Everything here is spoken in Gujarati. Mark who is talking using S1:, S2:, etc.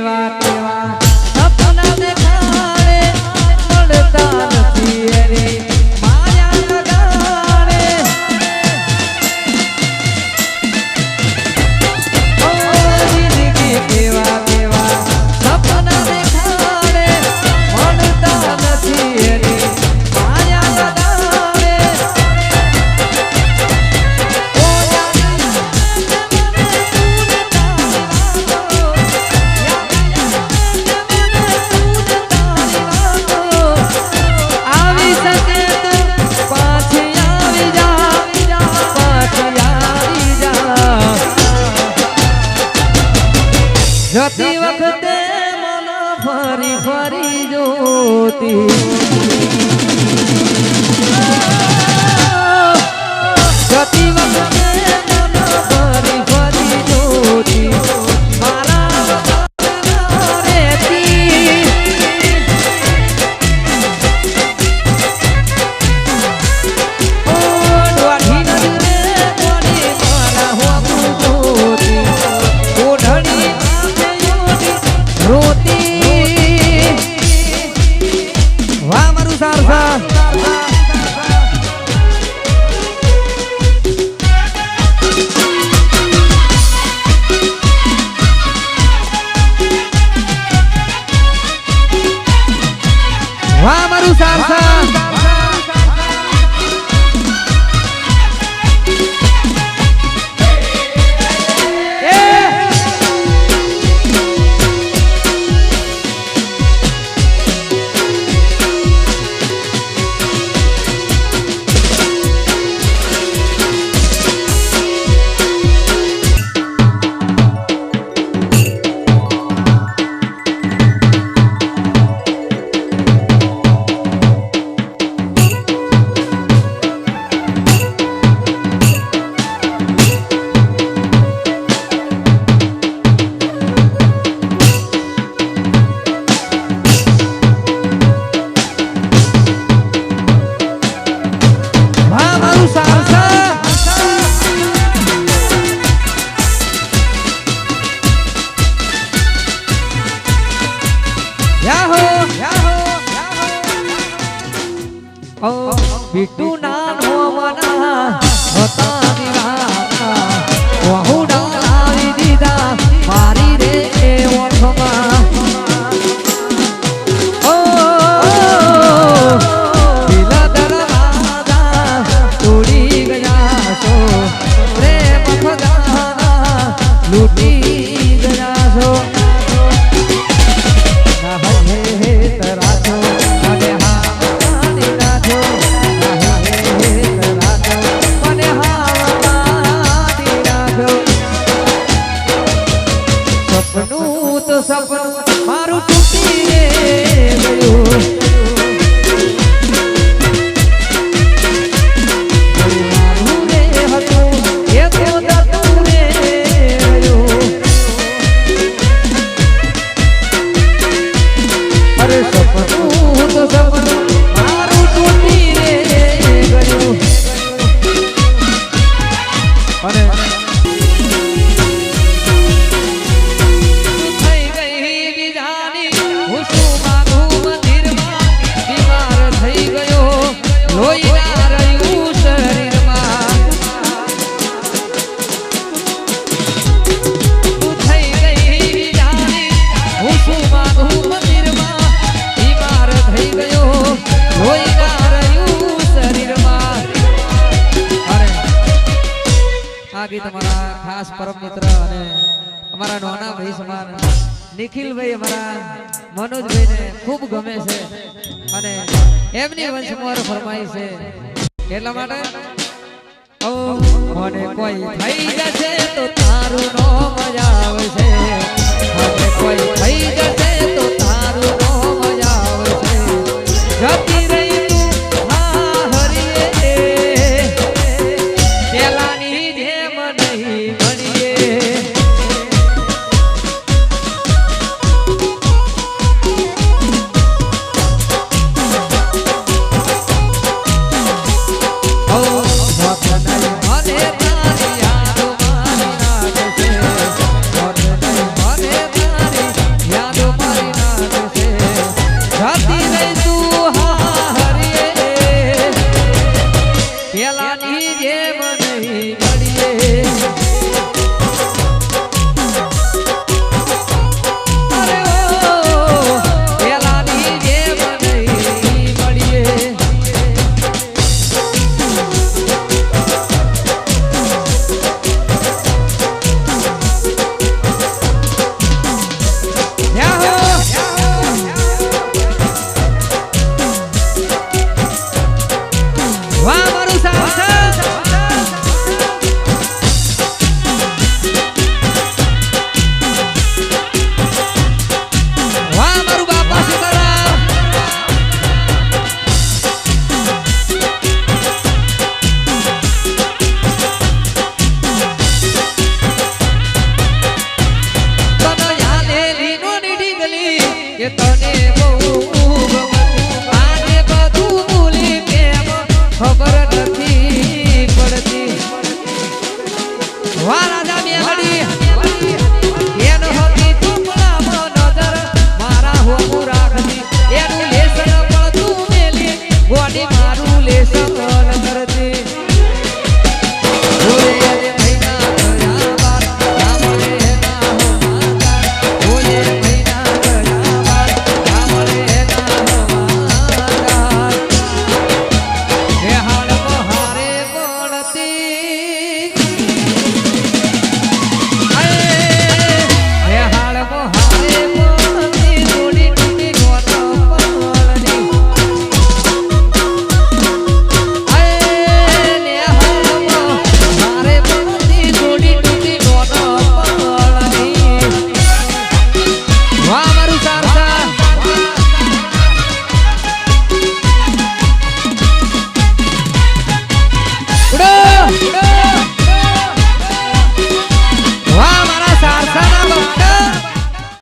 S1: કેવા કેવા સપના દેખાડે મળતા નથી રે માયા લગાડે ઓ જિંદગી કેવા કેવા સપના દેખાડે મળતા નથી રે માયા લગાડે જતી વખતે મન ફરી ફરી જોતી જતી વખતે મન ફરી ફરી જોતી મારા રેતી ઓ ડોઢી નજરે કોની મારા હોકું જોતી ઓઢણી રોતી વાહ મારું સારસા વાહ મારું સારસા बिट्टू नानो मना होता दीवाना वहुड़ा लावी दीदा मारी रे ओठमा ओ दिला दरवाजा तोड़ी गया सो प्रेम खजाना लूटी गया सो सपन मारू टूटी रे गयो मारू रे हतो ये तो दतू रे गयो अरे सपनू तो सपन मारू टूटी रे गयो अरे તમારા ખાસ પરમ મિત્ર અને અમારા નોના ભાઈ સમાન નિખિલ ભાઈ અમારા મનોજભાઈ ને ખૂબ ગમે છે અને એમની વંશમાં ફરમાઈ છે એટલા માટે ઓ મને કોઈ થઈ જશે તો તારું નો મજા આવશે મને કોઈ થઈ જશે તો તારું નો મજા આવશે જતી રહી તું હા હરીએ પેલાની જેમ નહીં મળીએ મને તારી યાદ મારી નાખશે મને એ તને બહુ